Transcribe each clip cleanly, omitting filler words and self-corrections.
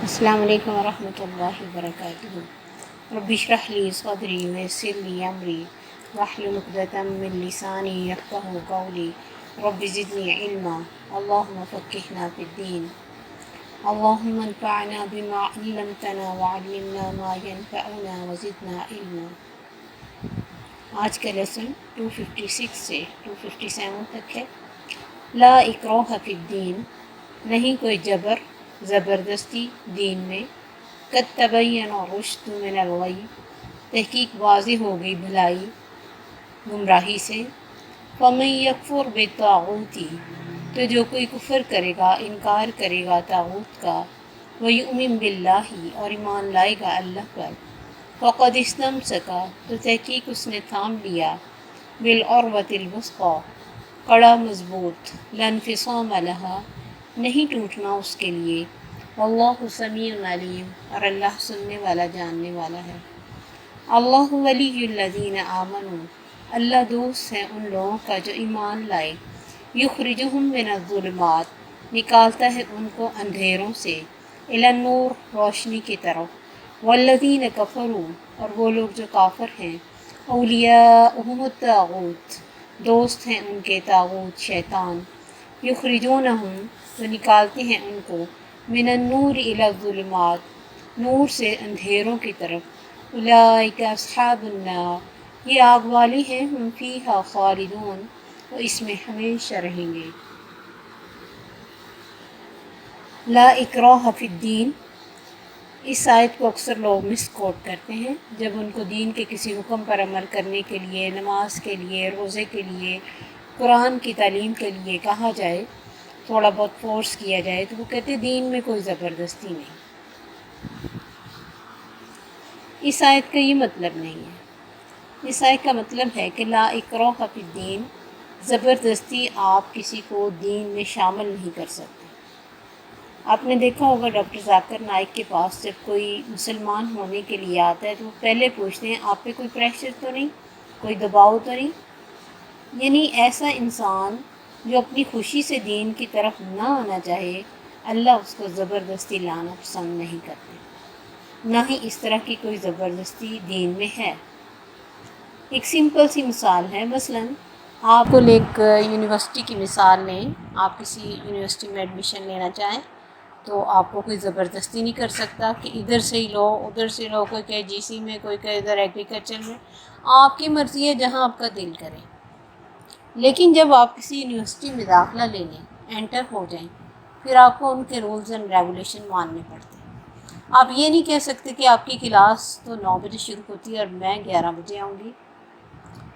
السلام علیکم ورحمۃ اللہ وبرکاتہ۔ رب اشرح لی صدری ویسر لی امری واحلل عقدۃ من لسانی یفقہوا قولی رب زدنی علما اللہم فقہنا فی الدین اللہم انفعنا بما علمتنا وعلمنا ما ینفعنا وزدنا علما۔ آج کا لیسن 256 سے 257 تک ہے۔ لا اکراہ فی الدین، نہیں کوئی جبر زبردستی دین میں۔ قد تبین الرشد من الغی، تحقیق واضح ہو گئی بھلائی گمراہی سے۔ فمن یکفر بالطاغوت، تو جو کوئی کفر کرے گا، انکار کرے گا طاغوت کا، ویؤمن باللہ، اور ایمان لائے گا اللہ پر، فقد استمسک، تو تحقیق اس نے تھام لیا، بالعروۃ الوثقی، کڑا مضبوط، لا انفصام لہا، نہیں ٹوٹنا اس کے لیے۔ واللہ سمیع علیم، اور اللہ سننے والا جاننے والا ہے۔ اللہ ولی الذین آمنوا، اللہ دوست ہے ان لوگوں کا جو ایمان لائے۔ یخرجہم من الظلمات، نکالتا ہے ان کو اندھیروں سے، الی النور، روشنی کی طرف۔ والذین کفروا، اور وہ لوگ جو کافر ہیں، اولیاؤہم الطاغوت، دوست ہیں ان کے طاغوت شیطان۔ یخرجونہم، تو نکالتے ہیں ان کو، من النور الی الظلمات، نور سے اندھیروں کی طرف۔ اولئک اصحاب النار، یہ آگ والے ہیں، ہم فیہا خالدون، وہ اس میں ہمیشہ رہیں گے۔ لا اکراہ فی الدین، اس آیت کو اکثر لوگ مس کوٹ کرتے ہیں جب ان کو دین کے کسی حکم پر عمل کرنے کے لیے، نماز کے لیے، روزے کے لیے، قرآن کی تعلیم کے لیے کہا جائے، تھوڑا بہت فورس کیا جائے، تو وہ کہتے ہیں دین میں کوئی زبردستی نہیں۔ اس آیت کا یہ مطلب نہیں ہے۔ اس آیت کا مطلب ہے کہ لا اکراہ فی الدین، زبردستی آپ کسی کو دین میں شامل نہیں کر سکتے۔ آپ نے دیکھا ہوگا ڈاکٹر ذاکر نائک کے پاس جب کوئی مسلمان ہونے کے لیے آتا ہے تو وہ پہلے پوچھتے ہیں آپ پہ کوئی پریشر تو نہیں، کوئی دباؤ تو نہیں۔ یعنی ایسا انسان جو اپنی خوشی سے دین کی طرف نہ آنا چاہے، اللہ اس کو زبردستی لانا پسند نہیں کرتے، نہ ہی اس طرح کی کوئی زبردستی دین میں ہے۔ ایک سمپل سی مثال ہے، مثلا آپ کو ایک یونیورسٹی کی مثال لیں، آپ کسی یونیورسٹی میں ایڈمیشن لینا چاہیں تو آپ کو کوئی زبردستی نہیں کر سکتا کہ ادھر سے ہی لو، ادھر سے لو، کوئی کہے جی سی میں، کوئی کہے ادھر ایگریکلچر میں، آپ کی مرضی ہے جہاں آپ کا دل کرے۔ لیکن جب آپ کسی یونیورسٹی میں داخلہ لے لیں، انٹر ہو جائیں، پھر آپ کو ان کے رولز اینڈ ریگولیشن ماننے پڑتے ہیں۔ آپ یہ نہیں کہہ سکتے کہ آپ کی کلاس تو 9 بجے شروع ہوتی ہے اور میں 11 بجے آؤں گی،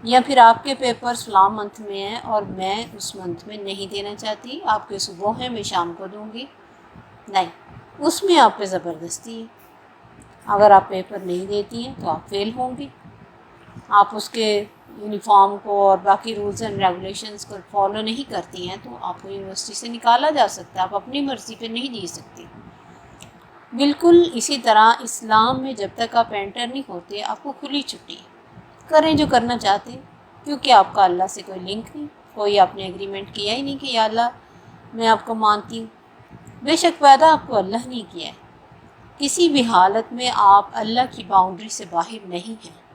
یا پھر آپ کے پیپرز فلاں منتھ میں ہیں اور میں اس منتھ میں نہیں دینا چاہتی، آپ کے صبح ہیں میں شام کو دوں گی، نہیں، اس میں آپ پہ زبردستی ہے۔ اگر آپ پیپر نہیں دیتی ہیں تو آپ فیل ہوں گی، آپ اس کے یونیفارم کو اور باقی رولز اینڈ ریگولیشنز کو فالو نہیں کرتی ہیں تو آپ کو یونیورسٹی سے نکالا جا سکتا ہے، آپ اپنی مرضی پہ نہیں جی سکتی۔ بالکل اسی طرح اسلام میں جب تک آپ انٹر نہیں ہوتے، آپ کو کھلی چھٹی ہے، کریں جو کرنا چاہتے ہیں، کیونکہ آپ کا اللہ سے کوئی لنک نہیں، کوئی آپ نے ایگریمنٹ کیا ہی نہیں کہ یا اللہ میں آپ کو مانتی ہوں۔ بے شک پیدا آپ کو اللہ نے کیا ہے، کسی بھی حالت میں آپ اللہ کی باؤنڈری سے باہر نہیں ہیں،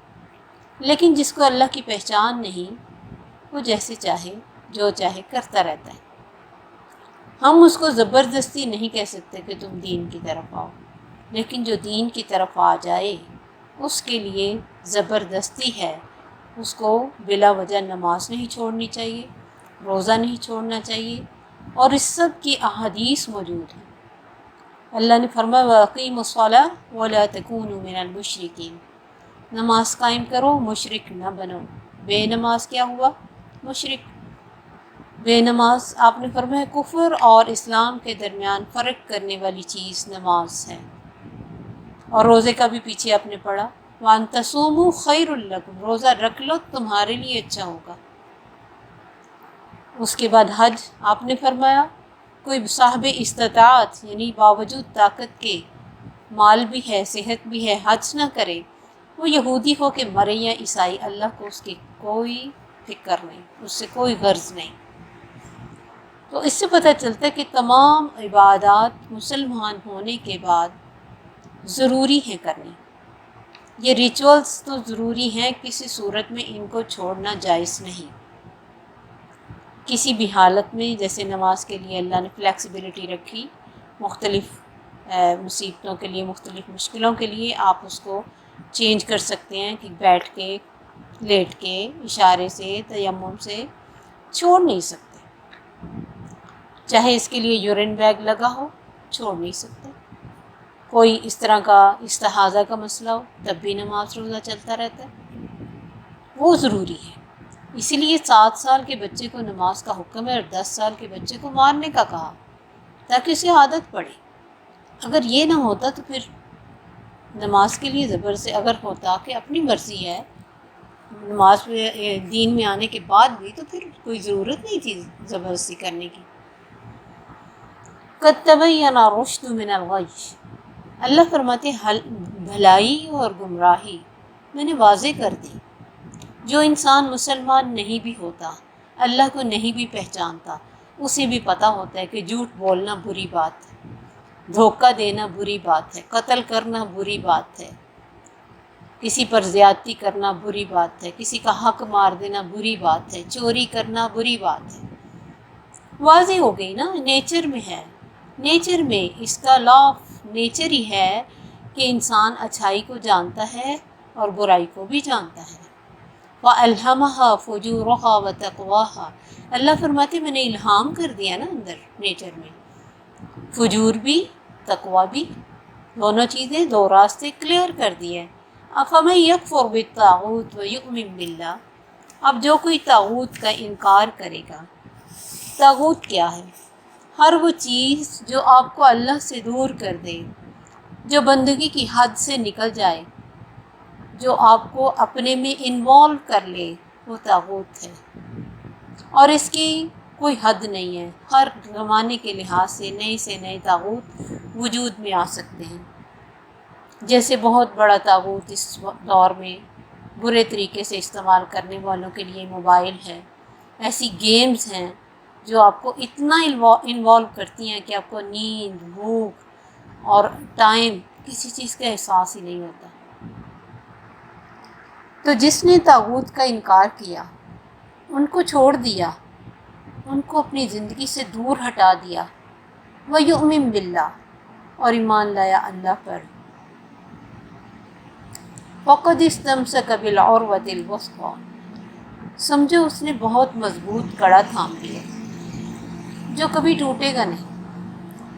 لیکن جس کو اللہ کی پہچان نہیں، وہ جیسے چاہے جو چاہے کرتا رہتا ہے۔ ہم اس کو زبردستی نہیں کہہ سکتے کہ تم دین کی طرف آؤ، لیکن جو دین کی طرف آ جائے اس کے لیے زبردستی ہے، اس کو بلا وجہ نماز نہیں چھوڑنی چاہیے، روزہ نہیں چھوڑنا چاہیے، اور اس سب کی احادیث موجود ہیں۔ اللہ نے فرمایا وَأَقِیمُوا الصَّلَاةَ وَلَا تَکُونُوا مِنَ الْمُشْرِکِینَ، نماز قائم کرو، مشرک نہ بنو۔ بے نماز کیا ہوا؟ مشرک۔ بے نماز، آپ نے فرمایا کفر اور اسلام کے درمیان فرق کرنے والی چیز نماز ہے۔ اور روزے کا بھی پیچھے آپ نے پڑھا وَأَن تَصُومُوا خَيْرٌ لَكُمْ، روزہ رکھ لو تمہارے لیے اچھا ہوگا۔ اس کے بعد حج، آپ نے فرمایا کوئی صاحب استطاعت یعنی باوجود طاقت کے، مال بھی ہے، صحت بھی ہے، حج نہ کرے، وہ یہودی ہو کے مرے یا عیسائی، اللہ کو اس کی کوئی فکر نہیں، اس سے کوئی غرض نہیں۔ تو اس سے پتہ چلتا ہے کہ تمام عبادات مسلمان ہونے کے بعد ضروری ہیں کرنی. یہ ریچولز تو ضروری ہیں، کسی صورت میں ان کو چھوڑنا جائز نہیں. کسی بھی حالت میں، جیسے نماز کے لیے اللہ نے فلیکسیبلٹی رکھی، مختلف مصیبتوں کے لیے، مختلف مشکلوں کے لیے آپ اس کو چینج کر سکتے ہیں کہ بیٹھ کے، لیٹ کے، اشارے سے، تیمم سے چھوڑ نہیں سکتے. چاہے اس کے لیے یورین بیگ لگا ہو، چھوڑ نہیں سکتے. کوئی اس طرح کا استحاضہ کا مسئلہ ہو، تب بھی نماز روزہ چلتا رہتا ہے. وہ ضروری ہے. اسی لیے 7 سال کے بچے کو نماز کا حکم ہے اور 10 سال کے بچے کو مارنے کا کہا، تاکہ اسے عادت پڑے. اگر یہ نہ ہوتا تو پھر نماز کے لیے زبر سے اگر ہوتا کہ اپنی مرضی ہے نماز میں دین میں آنے کے بعد بھی، تو پھر کوئی ضرورت نہیں تھی زبردستی کرنے کی. قد تبین الرشد من الغی، اللہ فرماتے ہیں بھلائی اور گمراہی میں نے واضح کر دی. جو انسان مسلمان نہیں بھی ہوتا، اللہ کو نہیں بھی پہچانتا، اسے بھی پتہ ہوتا ہے کہ جھوٹ بولنا بری بات ہے، دھوکہ دینا بری بات ہے، قتل کرنا بری بات ہے، کسی پر زیادتی کرنا بری بات ہے، کسی کا حق مار دینا بری بات ہے، چوری کرنا بری بات ہے. واضح ہو گئی نا، نیچر میں ہے. نیچر میں اس کا لا آف نیچر ہی ہے کہ انسان اچھائی کو جانتا ہے اور برائی کو بھی جانتا ہے. وَأَلْهَمَهَا فُجُورَهَا وَتَقْوَاهَا، اللہ فرماتے میں نے الہام کر دیا نا اندر نیچر میں، فجور بھی تقوی بھی، دونوں چیزیں، دو راستے کلیئر کر دیے. أَفَمَن يَكْفُرْ بِالطَّاغُوتِ وَيُؤْمِن بِاللَّهِ، اب جو کوئی طاغوت کا انکار کرے گا. طاغوت کیا ہے؟ ہر وہ چیز جو آپ کو اللہ سے دور کر دے، جو بندگی کی حد سے نکل جائے، جو آپ کو اپنے میں انوالو کر لے، وہ طاغوت ہے. اور اس کی کوئی حد نہیں ہے. ہر زمانے کے لحاظ سے نئے طاغوت وجود میں آ سکتے ہیں. جیسے بہت بڑا طاغوت اس دور میں برے طریقے سے استعمال کرنے والوں کے لیے موبائل ہے، ایسی گیمز ہیں جو آپ کو اتنا انوالو کرتی ہیں کہ آپ کو نیند، بھوک اور ٹائم، کسی چیز کا احساس ہی نہیں ہوتا. تو جس نے طاغوت کا انکار کیا، ان کو چھوڑ دیا، ان کو اپنی زندگی سے دور ہٹا دیا، وَيُؤْمِن بِاللَّهِ، اور ایمان لایا اللہ پر، فَقَدِ اسْتَمْسَكَ بِالْعُرْوَةِ الْوُثْقَىٰ، سمجھو اس نے بہت مضبوط کڑا تھام لیا جو کبھی ٹوٹے گا نہیں.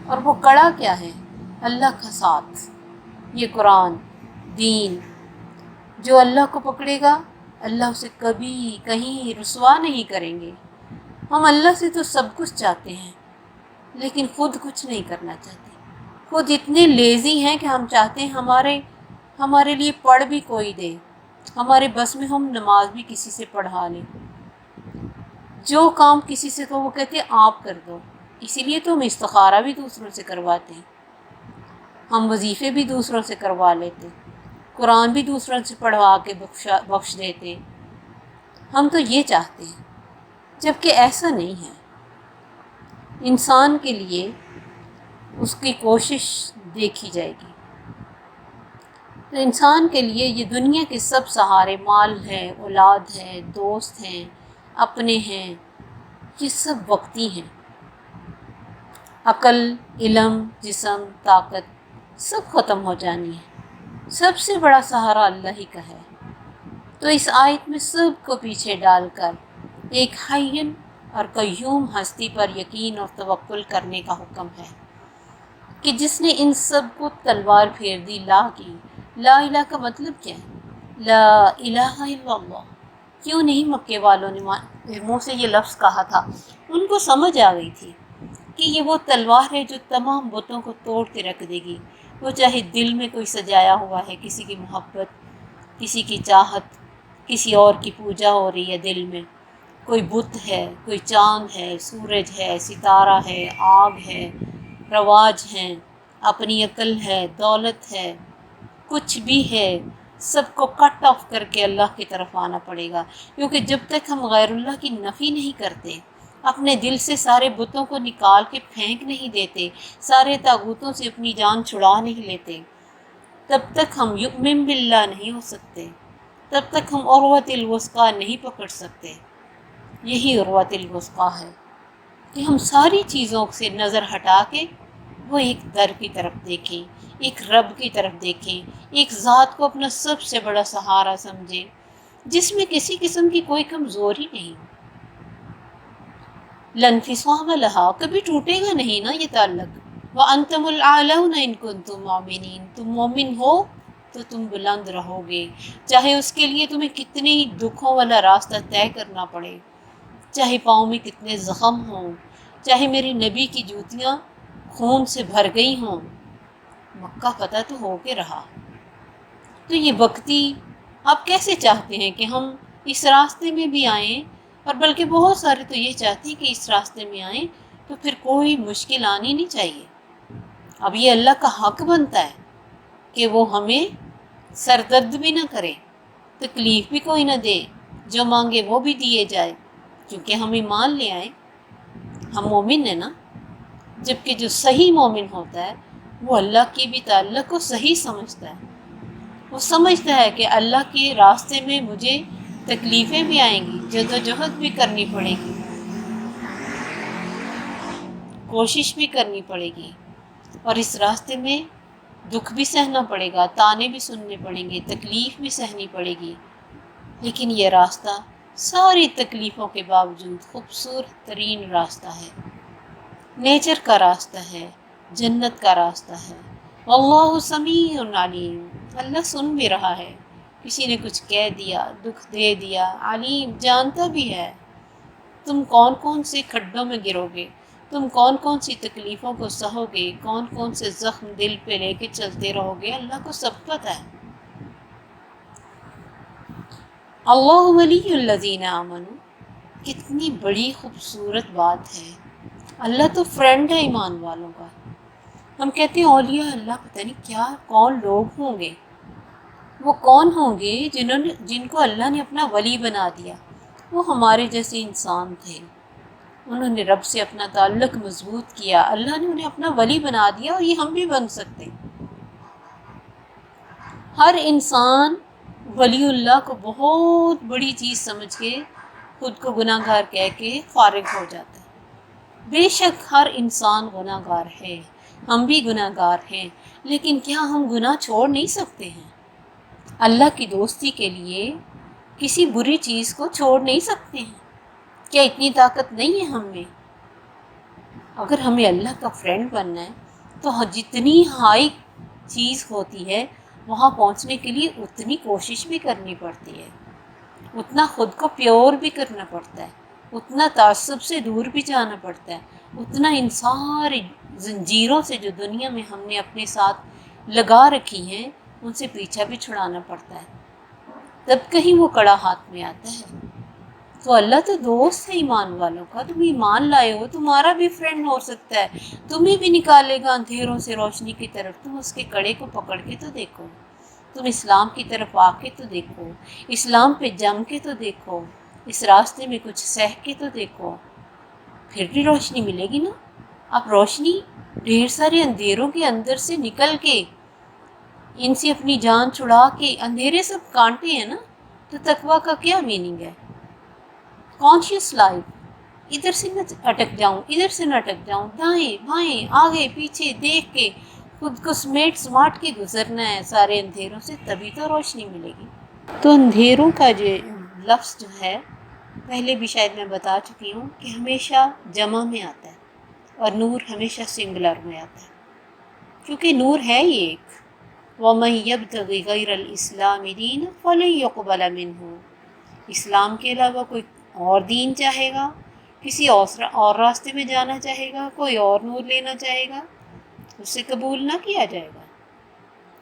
اور وہ کڑا کیا ہے؟ اللہ کا ساتھ، یہ قرآن، دین. جو اللہ کو پکڑے گا، اللہ اسے کبھی کہیں رسوا نہیں کریں گے. ہم اللہ سے تو سب کچھ چاہتے ہیں، لیکن خود کچھ نہیں کرنا چاہتے. خود اتنے لیزی ہیں کہ ہم چاہتے ہیں ہمارے لیے پڑھ بھی کوئی دے، ہمارے بس میں ہم نماز بھی کسی سے پڑھا لیں. جو کام کسی سے تو وہ کہتے ہیں آپ کر دو. اسی لیے تو ہم استخارہ بھی دوسروں سے کرواتے ہیں، ہم وظیفے بھی دوسروں سے کروا لیتے، قرآن بھی دوسروں سے پڑھوا کے بخش دیتے. ہم تو یہ چاہتے ہیں، جبکہ ایسا نہیں ہے. انسان کے لیے اس کی کوشش دیکھی جائے گی. تو انسان کے لیے یہ دنیا کے سب سہارے، مال ہے، اولاد ہے، دوست ہیں، اپنے ہیں، یہ سب وقتی ہیں. عقل، علم، جسم، طاقت سب ختم ہو جانی ہے. سب سے بڑا سہارا اللہ ہی کا ہے. تو اس آیت میں سب کو پیچھے ڈال کر ایک حی اور قیوم ہستی پر یقین اور توکل کرنے کا حکم ہے کہ جس نے ان سب کو تلوار پھیر دی. لا کی، لا الہ کا مطلب کیا ہے؟ لا الہ الا اللہ. کیوں نہیں مکے والوں نے منہ سے یہ لفظ کہا تھا؟ ان کو سمجھ آ گئی تھی کہ یہ وہ تلوار ہے جو تمام بتوں کو توڑ کے رکھ دے گی. وہ چاہے دل میں کوئی سجایا ہوا ہے، کسی کی محبت، کسی کی چاہت، کسی اور کی پوجا ہو رہی ہے دل میں، کوئی بت ہے، کوئی چاند ہے، سورج ہے، ستارہ ہے، آگ ہے، رواج ہیں، اپنی عقل ہے، دولت ہے، کچھ بھی ہے، سب کو کٹ آف کر کے اللہ کی طرف آنا پڑے گا. کیونکہ جب تک ہم غیر اللہ کی نفی نہیں کرتے، اپنے دل سے سارے بتوں کو نکال کے پھینک نہیں دیتے، سارے طاغوتوں سے اپنی جان چھڑا نہیں لیتے، تب تک ہم یؤمن باللہ نہیں ہو سکتے، تب تک ہم عروۃ الوثقیٰ نہیں پکڑ سکتے۔ یہی عروۃ الوثقیٰ ہے کہ ہم ساری چیزوں سے نظر ہٹا کے وہ ایک در کی طرف دیکھیں، ایک رب کی طرف دیکھیں، ایک ذات کو اپنا سب سے بڑا سہارا سمجھیں جس میں کسی قسم کی کوئی کمزوری نہیں۔ لن فصام لہا، کبھی ٹوٹے گا نہیں نا یہ تعلق۔ وَأَنْتُمُ الْأَعْلَوْنَ إِن كُنتُم مُؤْمِنِينَ، تم مومن ہو تو تم بلند رہو گے، چاہے اس کے لیے تمہیں کتنے ہی دکھوں والا راستہ طے کرنا پڑے، چاہے پاؤں میں کتنے زخم ہوں، چاہے میری نبی کی جوتیاں خون سے بھر گئی ہوں، مکہ فتح تو ہو کے رہا۔ تو یہ وقتی آپ کیسے چاہتے ہیں کہ ہم اس راستے میں بھی آئیں، اور بلکہ بہت سارے تو یہ چاہتے ہیں کہ اس راستے میں آئیں تو پھر کوئی مشکل آنی نہیں چاہیے۔ اب یہ اللہ کا حق بنتا ہے کہ وہ ہمیں سردرد بھی نہ کرے، تکلیف بھی کوئی نہ دے، جو مانگے وہ بھی دیے جائے، کیونکہ ہم ایمان لے آئیں، ہم مومن ہیں نا۔ جبکہ جو صحیح مومن ہوتا ہے وہ اللہ کی بھی تعلق کو صحیح سمجھتا ہے، وہ سمجھتا ہے کہ اللہ کے راستے میں مجھے تکلیفیں بھی آئیں گی، جدوجہد بھی کرنی پڑے گی، کوشش بھی کرنی پڑے گی، اور اس راستے میں دکھ بھی سہنا پڑے گا، تانے بھی سننے پڑیں گے، تکلیف بھی سہنی پڑے گی، لیکن یہ راستہ ساری تکلیفوں کے باوجود خوبصورت ترین راستہ ہے، نیچر کا راستہ ہے، جنت کا راستہ ہے۔ واللہ سمیع علیم، اللہ سن بھی رہا ہے، کسی نے کچھ کہہ دیا، دکھ دے دیا، علیم جانتا بھی ہے تم کون کون سے کھڈوں میں گرو گے، تم کون کون سی تکلیفوں کو سہو گے، کون کون سے زخم دل پہ لے کے چلتے رہو گے، اللہ کو سب پتہ ہے۔ اللہ ولی الذین آمنوا، کتنی بڑی خوبصورت بات ہے، اللہ تو فرینڈ ہے ایمان والوں کا۔ ہم کہتے ہیں اولیاء اللہ پتہ نہیں کیا کون لوگ ہوں گے، وہ کون ہوں گے جن کو اللہ نے اپنا ولی بنا دیا؟ وہ ہمارے جیسے انسان تھے، انہوں نے رب سے اپنا تعلق مضبوط کیا، اللہ نے انہیں اپنا ولی بنا دیا، اور یہ ہم بھی بن سکتے ہیں۔ ہر انسان ولی اللہ کو بہت بڑی چیز سمجھ کے خود کو گناہ گار کہہ کے فارغ ہو جاتا ہے۔ بے شک ہر انسان گناہ گار ہے، ہم بھی گناہ گار ہیں، لیکن کیا ہم گناہ چھوڑ نہیں سکتے ہیں؟ اللہ کی دوستی کے لیے کسی بری چیز کو چھوڑ نہیں سکتے ہیں؟ کیا اتنی طاقت نہیں ہے ہم میں؟ اگر ہمیں اللہ کا فرینڈ بننا ہے تو جتنی ہائی چیز ہوتی ہے وہاں پہنچنے کے لیے اتنی کوشش بھی کرنی پڑتی ہے، اتنا خود کو پیور بھی کرنا پڑتا ہے، اتنا تعصب سے دور بھی جانا پڑتا ہے، اتنا ان ساری زنجیروں سے جو دنیا میں ہم نے اپنے ساتھ لگا رکھی ہیں ان سے پیچھا بھی چھڑانا پڑتا ہے، تب کہیں وہ کڑا ہاتھ میں آتا ہے۔ تو اللہ تو دوست ہے ایمان والوں کا، تم ایمان لائے ہو، تمہارا بھی فرینڈ ہو سکتا ہے، تمہیں بھی نکالے گا اندھیروں سے روشنی کی طرف، تم اس کے کڑے کو پکڑ کے تو دیکھو، تم اسلام کی طرف آ کے تو دیکھو، اسلام پہ جم کے تو دیکھو، اس راستے میں کچھ سہ کے تو دیکھو، پھر بھی روشنی ملے گی نا۔ اب روشنی ڈھیر سارے اندھیروں کے اندر سے نکل کے ان سے اپنی جان چھڑا کے، اندھیرے سب کانٹے ہیں نا، تو تقویٰ کا کیا میننگ ہے؟ کانشیس لائف، ادھر سے نہ اٹک جاؤں، ادھر سے نہ اٹک جاؤں، دائیں بائیں آگے پیچھے دیکھ کے خود کو سماٹ کے گزرنا ہے سارے اندھیروں سے، تبھی تو روشنی ملے گی۔ تو اندھیروں کا جو لفظ جو ہے پہلے بھی شاید میں بتا چکی ہوں کہ ہمیشہ جمع میں آتا ہے، اور نور ہمیشہ سنگولر میں آتا ہے، کیونکہ نور ہے ہی ایک۔ وَمَن يَبْتَغِ غَيْرَ الْإِسْلَامِ دِينًا فَلَن يُقْبَلَ مِنْهُ، اسلام کے علاوہ کوئی اور دین چاہے گا، کسی اور راستے میں جانا چاہے گا، کوئی اور نور لینا چاہے گا، اسے قبول نہ کیا جائے گا۔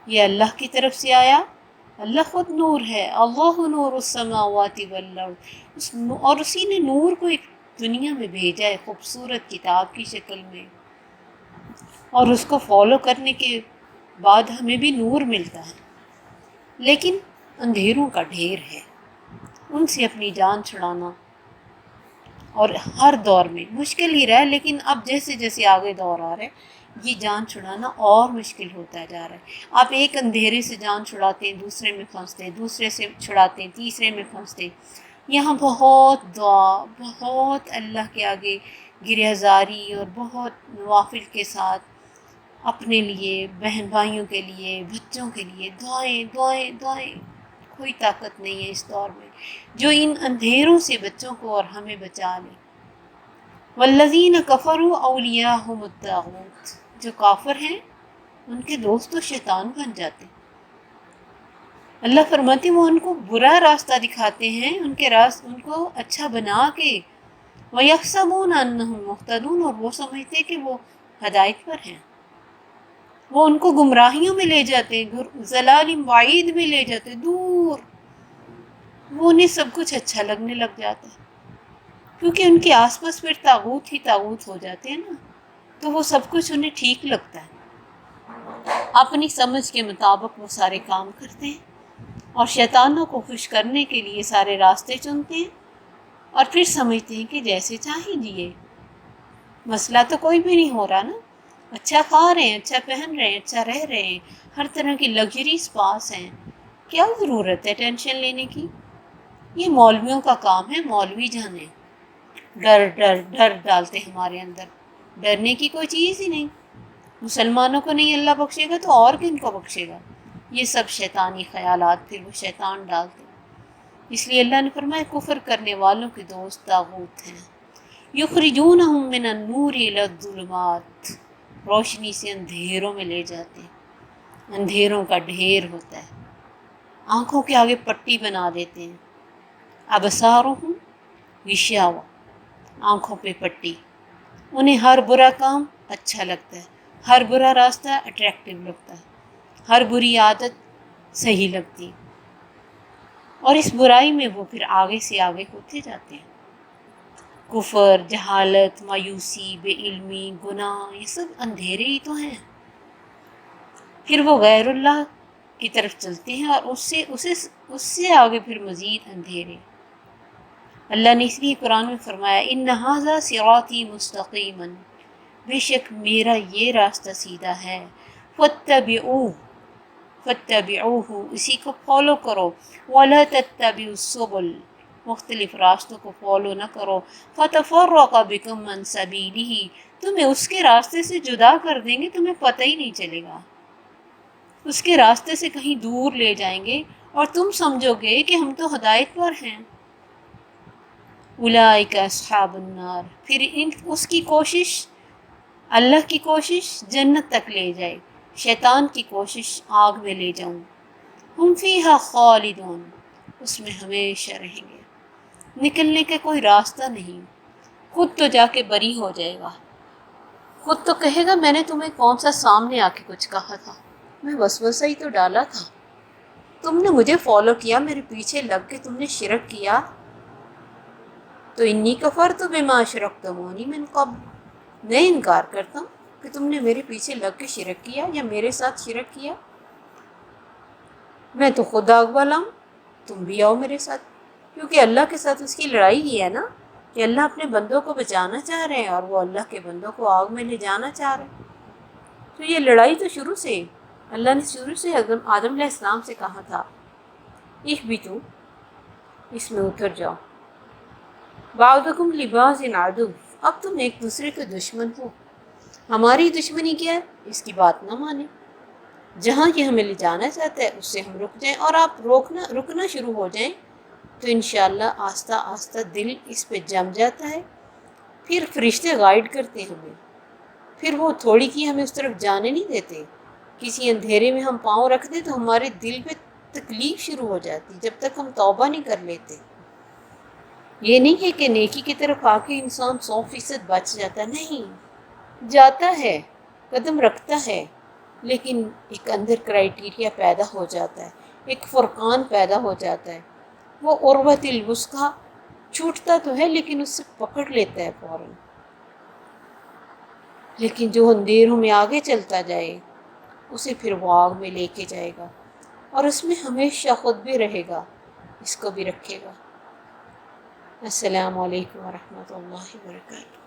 یہ اللہ کی طرف سے آیا، اللہ خود نور ہے، اللہ نور السماوات والارض، اور اسی نے نور کو ایک دنیا میں بھیجا ہے خوبصورت کتاب کی شکل میں، اور اس کو فالو کرنے کے بعد ہمیں بھی نور ملتا ہے، لیکن اندھیروں کا ڈھیر ہے، ان سے اپنی جان چھڑانا اور ہر دور میں مشکل ہی رہا ہے، لیکن اب جیسے جیسے آگے دور آ رہا ہے یہ جان چھڑانا اور مشکل ہوتا جا رہا ہے۔ آپ ایک اندھیرے سے جان چھڑاتے ہیں، دوسرے میں پھنستے ہیں، دوسرے سے چھڑاتے ہیں، تیسرے میں پھنستے ہیں۔ یہاں بہت دعا، بہت اللہ کے آگے گریہ زاری اور بہت نوافل کے ساتھ اپنے لیے، بہن بھائیوں کے لیے، بچوں کے لیے دعائیں دعائیں دعائیں۔ کوئی طاقت نہیں ہے اس دور میں جو ان اندھیروں سے بچوں کو اور ہمیں بچا لے۔ والذین کفروا اولیاءہم الطاغوت، جو کافر ہیں ان کے دوست تو شیطان بن جاتے ہیں۔ اللہ فرماتے ہیں وہ ان کو برا راستہ دکھاتے ہیں، ان کو اچھا بنا کے، وَيَحْسَبُونَ أَنَّهُمْ مُهْتَدُونَ، اور وہ سمجھتے ہیں کہ وہ ہدایت پر ہیں۔ وہ ان کو گمراہیوں میں لے جاتے ہیں، ضلال بعید میں لے جاتے ہیں، دور۔ وہ انہیں سب کچھ اچھا لگنے لگ جاتا ہے، کیونکہ ان کے آس پاس پھر طاغوت ہی طاغوت ہو جاتے ہیں نا، تو وہ سب کچھ انہیں ٹھیک لگتا ہے۔ اپنی سمجھ کے مطابق وہ سارے کام کرتے ہیں اور شیطانوں کو خوش کرنے کے لیے سارے راستے چنتے ہیں، اور پھر سمجھتے ہیں کہ جیسے چاہے جیے، مسئلہ تو کوئی بھی نہیں ہو رہا نا، اچھا کھا رہے ہیں، اچھا پہن رہے ہیں، اچھا رہ رہے ہیں، ہر طرح کی لگژریز پاس ہیں، کیا ضرورت ہے ٹینشن لینے کی؟ یہ مولویوں کا کام ہے، مولوی جانے ڈر ڈر ڈر ڈالتے ہمارے اندر، ڈرنے کی کوئی چیز ہی نہیں۔ مسلمانوں کو نہیں اللہ بخشے گا تو اور کن کو بخشے گا؟ یہ سب شیطانی خیالات پھر وہ شیطان ڈالتے ہیں۔ اس لیے اللہ نے فرمایا کفر کرنے والوں کے دوست طاغوت ہیں۔ یخرجونہم من النور الی الظلمات، روشنی سے اندھیروں میں لے جاتے ہیں، اندھیروں کا ڈھیر ہوتا ہے، آنکھوں کے آگے پٹی بنا دیتے ہیں۔ ابصارہم غشاوہ، آنکھوں پہ پٹی، انہیں ہر برا کام اچھا لگتا ہے، ہر برا راستہ اٹریکٹیو لگتا ہے، ہر بری عادت صحیح لگتی، اور اس برائی میں وہ پھر آگے سے آگے ہوتے جاتے ہیں۔ کفر، جہالت، مایوسی، بے علمی، گناہ، یہ سب اندھیرے ہی تو ہیں۔ پھر وہ غیر اللہ کی طرف چلتے ہیں اور اس سے آگے پھر مزید اندھیرے۔ اللہ نے اس لیے قرآن میں فرمایا ان ھذا صراطی مستقیما، بے شک میرا یہ راستہ سیدھا ہے، فاتبعوہ، اسی کو فالو کرو، ولا تتبعوا السبل، مختلف راستوں کو فالو نہ کرو، فتفرق بکم عن سبیلہ، تمہیں اس کے راستے سے جدا کر دیں گے، تمہیں پتہ ہی نہیں چلے گا، اس کے راستے سے کہیں دور لے جائیں گے اور تم سمجھو گے کہ ہم تو ہدایت پر ہیں۔ اولئک اصحاب النار، پھر اس کی کوشش، اللہ کی کوشش جنت تک لے جائے، شیطان کی کوشش آگ میں لے جاؤں، ہم فیہا خالدون، اس میں ہمیشہ رہیں گے، نکلنے کا کوئی راستہ نہیں۔ خود تو جا کے بری ہو جائے گا، خود تو کہے گا میں نے تمہیں کون سا سامنے آ کے کچھ کہا تھا، میں وسوسہ ہی تو ڈالا تھا، تم نے مجھے فالو کیا، میرے پیچھے لگ کے تم نے شرک کیا، تو انی کفرت بما اشرکتمونی من قبل، میں انکار کرتا ہوں کہ تم نے میرے پیچھے لگ کے شرک کیا یا میرے ساتھ شرک کیا، میں تو خود آگ والا ہوں، تم بھی آؤ میرے ساتھ، کیونکہ اللہ کے ساتھ اس کی لڑائی ہی ہے نا کہ اللہ اپنے بندوں کو بچانا چاہ رہے ہیں اور وہ اللہ کے بندوں کو آگ میں لے جانا چاہ رہے ہیں۔ تو یہ لڑائی تو شروع سے اللہ نے شروع سے آدم علیہ السلام سے کہا تھا اہبطوا، اس میں اتر جاؤ، بعضکم لبعض عدو، اب تم ایک دوسرے کے دشمن ہو، ہماری دشمنی کیا ہے؟ اس کی بات نہ مانیں، جہاں یہ ہمیں لے جانا چاہتا ہے اس سے ہم رک جائیں، اور آپ رکنا شروع ہو جائیں تو انشاءاللہ آہستہ آہستہ دل اس پہ جم جاتا ہے، پھر فرشتے گائیڈ کرتے ہیں ہمیں، پھر وہ تھوڑی کی ہمیں اس طرف جانے نہیں دیتے، کسی اندھیرے میں ہم پاؤں رکھ دیں تو ہمارے دل پہ تکلیف شروع ہو جاتی جب تک ہم توبہ نہیں کر لیتے۔ یہ نہیں ہے کہ نیکی کی طرف آ کے انسان 100% بچ جاتا، نہیں، جاتا ہے، قدم رکھتا ہے، لیکن ایک اندر کرائیٹیریا پیدا ہو جاتا ہے، ایک فرقان پیدا ہو جاتا ہے، وہ عروۃ الوثقی چھوٹتا تو ہے لیکن اس سے پکڑ لیتا ہے فوراً، لیکن جو اندھیروں میں آگے چلتا جائے اسے پھر وہ آگ میں لے کے جائے گا، اور اس میں ہمیشہ خود بھی رہے گا، اس کو بھی رکھے گا۔ السلام علیکم ورحمۃ اللہ وبرکاتہ۔